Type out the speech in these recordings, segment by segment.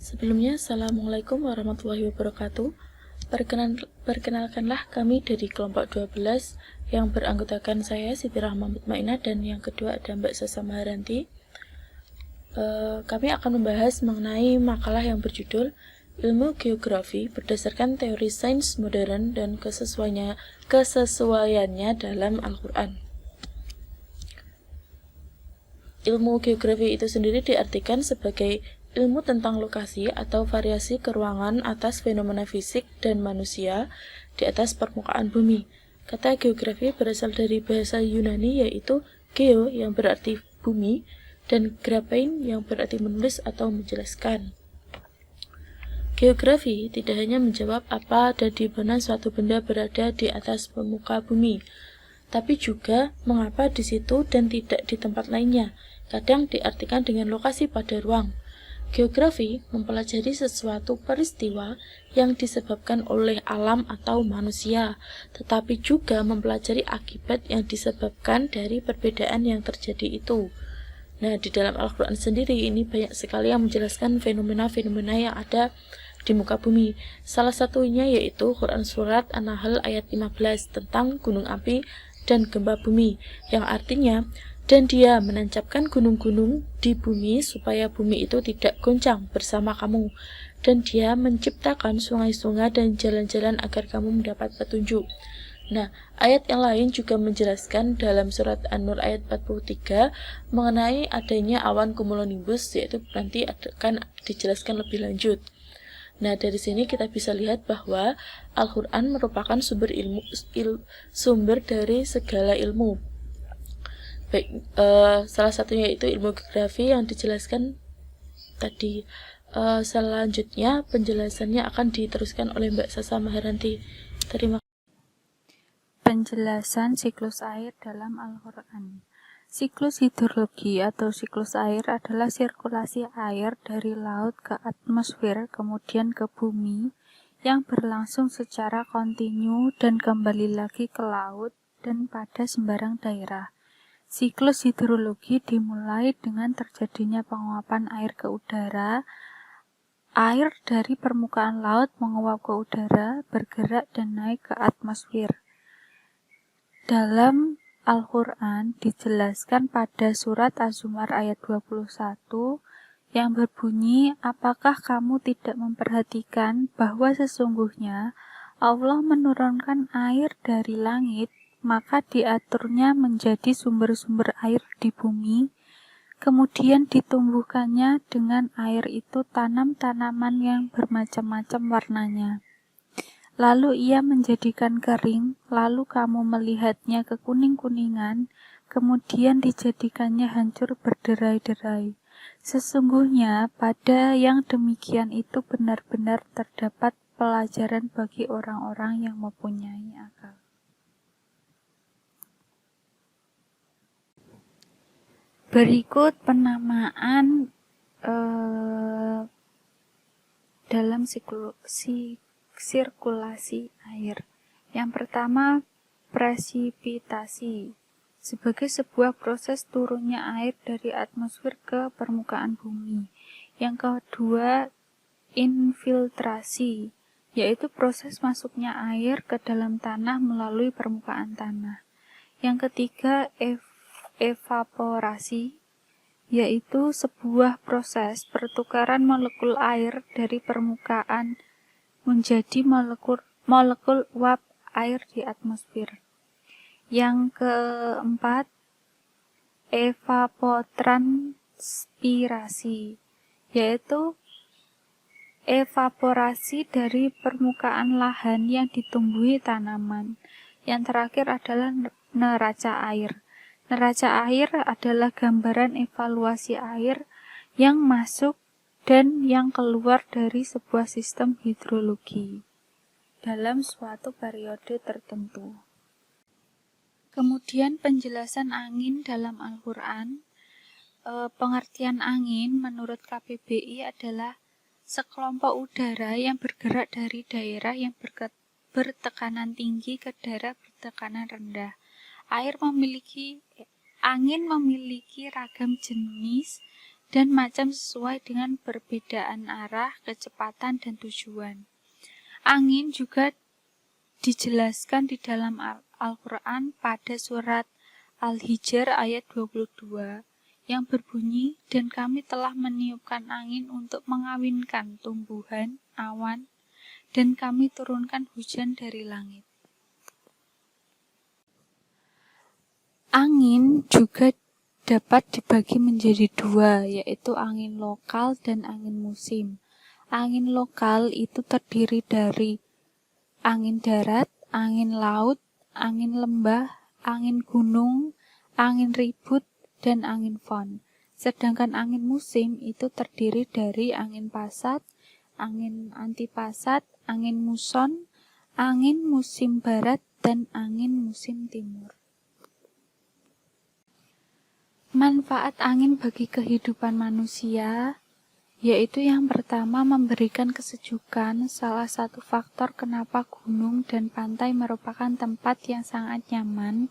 Sebelumnya, Assalamualaikum warahmatullahi wabarakatuh. Perkenalkanlah kami dari kelompok 12 yang beranggotakan saya, Siti Rahma Mutmainah, dan yang kedua ada Mbak Sasa Maharanti. Kami akan membahas mengenai makalah yang berjudul Ilmu Geografi berdasarkan teori sains modern dan kesesuaiannya dalam Al-Quran. Ilmu geografi itu sendiri diartikan sebagai ilmu tentang lokasi atau variasi keruangan atas fenomena fisik dan manusia di atas permukaan bumi. Kata geografi berasal dari bahasa Yunani yaitu geo yang berarti bumi dan graphein yang berarti menulis atau menjelaskan. Geografi tidak hanya menjawab apa dan di mana suatu benda berada di atas permuka bumi, tapi juga mengapa di situ dan tidak di tempat lainnya. Kadang diartikan dengan lokasi pada ruang. Geografi mempelajari sesuatu peristiwa yang disebabkan oleh alam atau manusia, tetapi juga mempelajari akibat yang disebabkan dari perbedaan yang terjadi itu. Nah, di dalam Al-Quran sendiri ini banyak sekali yang menjelaskan fenomena-fenomena yang ada di muka bumi. Salah satunya yaitu Quran Surat An-Nahl ayat 15 tentang gunung api dan gempa bumi, yang artinya dan dia menancapkan gunung-gunung di bumi supaya bumi itu tidak goncang bersama kamu. Dan dia menciptakan sungai-sungai dan jalan-jalan agar kamu mendapat petunjuk. Nah, ayat yang lain juga menjelaskan dalam surat An-Nur ayat 43 mengenai adanya awan cumulonimbus, yaitu nanti akan dijelaskan lebih lanjut. Nah, dari sini kita bisa lihat bahwa Al-Quran merupakan sumber dari segala ilmu. Baik, salah satunya itu ilmu geografi yang dijelaskan tadi. Selanjutnya penjelasannya akan diteruskan oleh Mbak Sasa Maharanti. Terima kasih. Penjelasan siklus air dalam Al-Quran. Siklus hidrologi atau siklus air adalah sirkulasi air dari laut ke atmosfer kemudian ke bumi yang berlangsung secara kontinu dan kembali lagi ke laut dan pada sembarang daerah. Siklus hidrologi dimulai dengan terjadinya penguapan air ke udara. Air dari permukaan laut menguap ke udara, bergerak dan naik ke atmosfer. Dalam Al-Quran dijelaskan pada surat Az-Zumar ayat 21 yang berbunyi, apakah kamu tidak memperhatikan bahwa sesungguhnya Allah menurunkan air dari langit, maka diaturnya menjadi sumber-sumber air di bumi, kemudian ditumbuhkannya dengan air itu tanam-tanaman yang bermacam-macam warnanya. Lalu ia menjadikan kering, lalu kamu melihatnya kekuning-kuningan, kemudian dijadikannya hancur berderai-derai. Sesungguhnya pada yang demikian itu benar-benar terdapat pelajaran bagi orang-orang yang mempunyai akal. Berikut penamaan dalam sirkulasi air. Yang pertama, presipitasi. Sebagai sebuah proses turunnya air dari atmosfer ke permukaan bumi. Yang kedua, infiltrasi, yaitu proses masuknya air ke dalam tanah melalui permukaan tanah. Yang ketiga, evaporasi, yaitu sebuah proses pertukaran molekul air dari permukaan menjadi molekul uap air di atmosfer. Yang keempat, evapotranspirasi, yaitu evaporasi dari permukaan lahan yang ditumbuhi tanaman. Yang terakhir adalah neraca air. Neraca air adalah gambaran evaluasi air yang masuk dan yang keluar dari sebuah sistem hidrologi dalam suatu periode tertentu. Kemudian penjelasan angin dalam Al-Quran. Pengertian angin menurut KBBI adalah sekelompok udara yang bergerak dari daerah yang bertekanan tinggi ke daerah bertekanan rendah. Angin memiliki ragam jenis dan macam sesuai dengan perbedaan arah, kecepatan, dan tujuan. Angin juga dijelaskan di dalam Al-Quran pada surat Al-Hijr ayat 22 yang berbunyi, dan kami telah meniupkan angin untuk mengawinkan tumbuhan, awan, dan kami turunkan hujan dari langit. Angin juga dapat dibagi menjadi dua, yaitu angin lokal dan angin musim. Angin lokal itu terdiri dari angin darat, angin laut, angin lembah, angin gunung, angin ribut, dan angin fon. Sedangkan angin musim itu terdiri dari angin pasat, angin antipasat, angin muson, angin musim barat, dan angin musim timur. Manfaat angin bagi kehidupan manusia, yaitu yang pertama memberikan kesejukan. Salah satu faktor kenapa gunung dan pantai merupakan tempat yang sangat nyaman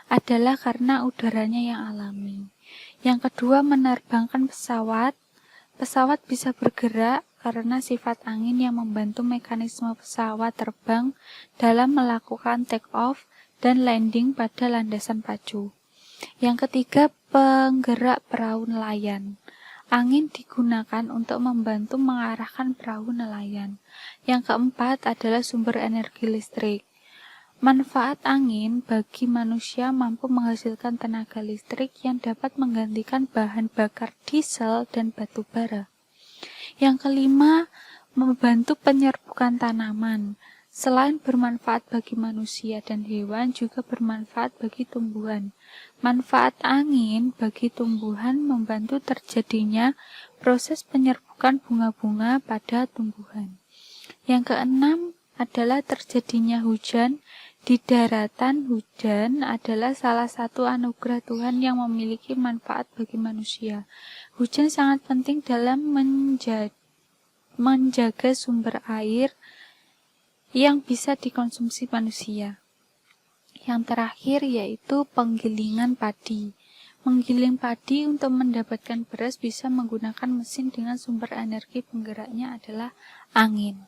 adalah karena udaranya yang alami. Yang kedua, menerbangkan pesawat. Pesawat bisa bergerak karena sifat angin yang membantu mekanisme pesawat terbang dalam melakukan take off dan landing pada landasan pacu. Yang ketiga, penggerak perahu nelayan. Angin digunakan untuk membantu mengarahkan perahu nelayan. Yang keempat adalah sumber energi listrik. Manfaat angin bagi manusia mampu menghasilkan tenaga listrik yang dapat menggantikan bahan bakar diesel dan batu bara. Yang kelima, membantu penyerbukan tanaman. Selain bermanfaat bagi manusia dan hewan, juga bermanfaat bagi tumbuhan. Manfaat angin bagi tumbuhan membantu terjadinya proses penyerbukan bunga-bunga pada tumbuhan. Yang keenam adalah terjadinya hujan di daratan. Hujan adalah salah satu anugerah Tuhan yang memiliki manfaat bagi manusia. Hujan sangat penting dalam menjaga sumber air yang bisa dikonsumsi manusia. Yang terakhir yaitu penggilingan padi. Menggiling padi untuk mendapatkan beras bisa menggunakan mesin dengan sumber energi penggeraknya adalah angin.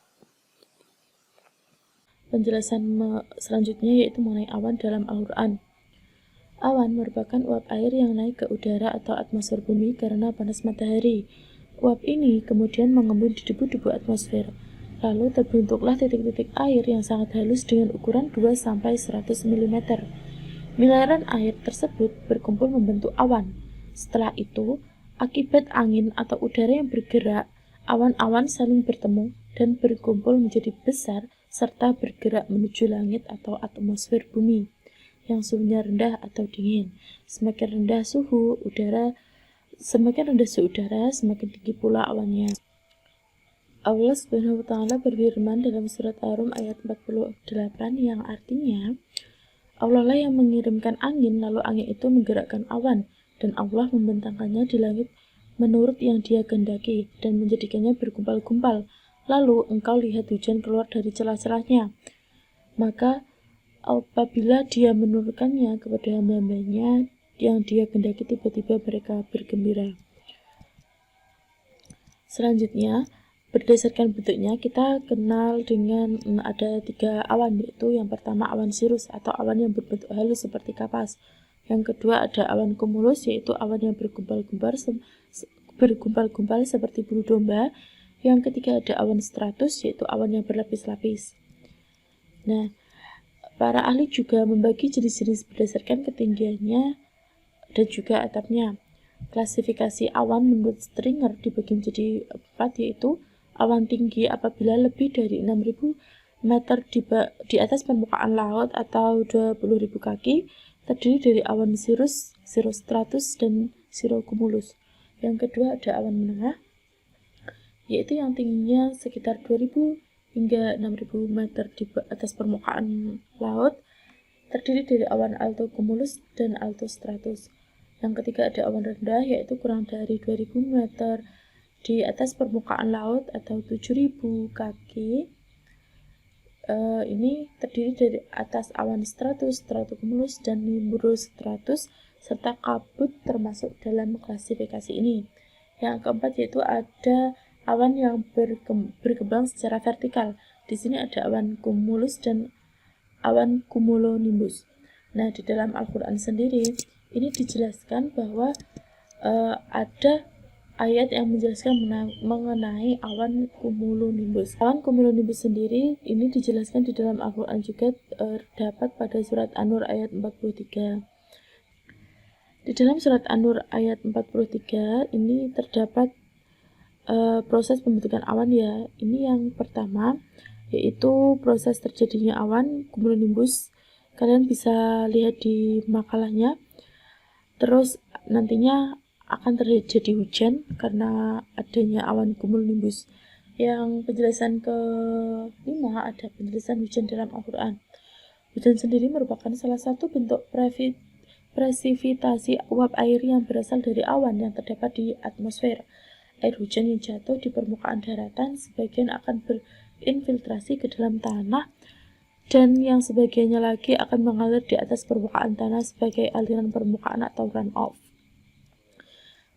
Penjelasan selanjutnya yaitu mengenai awan dalam Al-Quran. Awan merupakan uap air yang naik ke udara atau atmosfer bumi karena panas matahari. Uap ini kemudian mengembun di debu-debu atmosfer. Lalu terbentuklah titik-titik air yang sangat halus dengan ukuran 2-100 mm. Miliaran air tersebut berkumpul membentuk awan. Setelah itu, akibat angin atau udara yang bergerak, awan-awan saling bertemu dan berkumpul menjadi besar serta bergerak menuju langit atau atmosfer bumi yang suhunya rendah atau dingin. Semakin rendah suhu udara, semakin tinggi pula awannya. Allah Subhanahu wa Ta'ala berfirman dalam surat Ar-Rum ayat 48 yang artinya, Allah lah yang mengirimkan angin, lalu angin itu menggerakkan awan, dan Allah membentangkannya di langit menurut yang Dia kehendaki dan menjadikannya bergumpal-gumpal. Lalu engkau lihat hujan keluar dari celah-celahnya. Maka apabila Dia menurunkannya kepada hamba-hambanya yang Dia kehendaki, tiba-tiba mereka bergembira. Selanjutnya, berdasarkan bentuknya, kita kenal dengan ada 3 awan, yaitu yang pertama awan sirus atau awan yang berbentuk halus seperti kapas. Yang kedua ada awan kumulus, yaitu awan yang bergumpal-gumpal seperti bulu domba. Yang ketiga ada awan stratus, yaitu awan yang berlapis-lapis. Nah, para ahli juga membagi jenis-jenis berdasarkan ketinggiannya dan juga atapnya. Klasifikasi awan menurut Stringer dibagi menjadi 4, yaitu awan tinggi apabila lebih dari 6.000 meter di atas permukaan laut atau 20.000 kaki, terdiri dari awan cirrus, cirrostratus, dan cirrocumulus. Yang kedua ada awan menengah, yaitu yang tingginya sekitar 2.000 hingga 6.000 meter di atas permukaan laut, terdiri dari awan altocumulus dan altostratus. Yang ketiga ada awan rendah, yaitu kurang dari 2.000 meter di atas permukaan laut atau 7.000 kaki. Ini terdiri dari atas awan stratus, stratocumulus, dan nimbostratus serta kabut termasuk dalam klasifikasi ini. Yang keempat yaitu ada awan yang berkembang secara vertikal. Di sini ada awan cumulus dan awan cumulonimbus. Nah, di dalam Al-Quran sendiri ini dijelaskan bahwa ada ayat yang menjelaskan mengenai awan cumulonimbus. Awan cumulonimbus sendiri ini dijelaskan di dalam Al-Quran juga, terdapat pada surat An-Nur ayat 43. Di dalam surat An-Nur ayat 43 ini terdapat proses pembentukan awan ya. Ini yang pertama yaitu proses terjadinya awan cumulonimbus. Kalian bisa lihat di makalahnya. Terus nantinya akan terjadi hujan karena adanya awan cumulonimbus. Yang penjelasan kelima ada penjelasan hujan dalam Al-Quran. Hujan sendiri merupakan salah satu bentuk presipitasi uap air yang berasal dari awan yang terdapat di atmosfer. Air hujan yang jatuh di permukaan daratan sebagian akan berinfiltrasi ke dalam tanah dan yang sebagiannya lagi akan mengalir di atas permukaan tanah sebagai aliran permukaan atau runoff.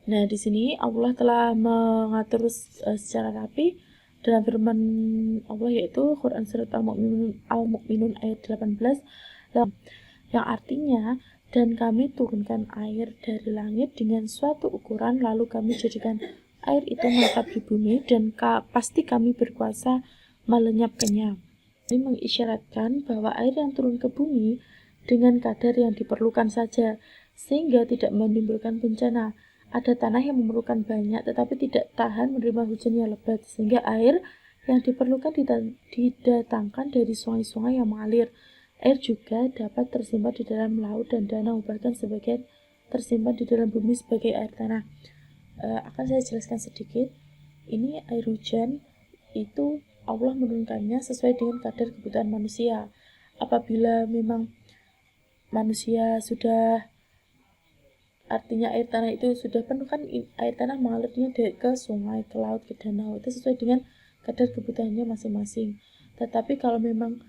Nah, di sini Allah telah mengatur secara rapi dalam firman Allah yaitu Quran surat Al-Mu'minun ayat 18 yang artinya, dan kami turunkan air dari langit dengan suatu ukuran lalu kami jadikan air itu menetap di bumi dan pasti kami berkuasa melenyapkannya. Ini mengisyaratkan bahwa air yang turun ke bumi dengan kadar yang diperlukan saja sehingga tidak menimbulkan bencana. Ada tanah yang memerlukan banyak tetapi tidak tahan menerima hujan yang lebat sehingga air yang diperlukan didatangkan dari sungai-sungai yang mengalir. Air juga dapat tersimpan di dalam laut dan danau, bahkan sebagian tersimpan di dalam bumi sebagai air tanah. Akan saya jelaskan sedikit. Ini air hujan itu Allah menurunkannya sesuai dengan kadar kebutuhan manusia. Apabila memang manusia sudah, artinya air tanah itu sudah penuh, kan air tanah mengalirnya ke sungai, ke laut, ke danau, itu sesuai dengan kadar kebutuhannya masing-masing. Tetapi kalau memang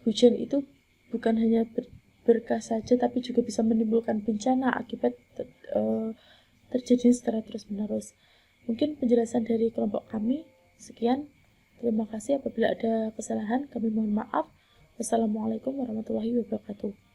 hujan itu bukan hanya berkah saja tapi juga bisa menimbulkan bencana akibat terjadinya secara terus-menerus. Mungkin penjelasan dari kelompok kami sekian. Terima kasih. Apabila ada kesalahan kami mohon maaf. Wassalamualaikum warahmatullahi wabarakatuh.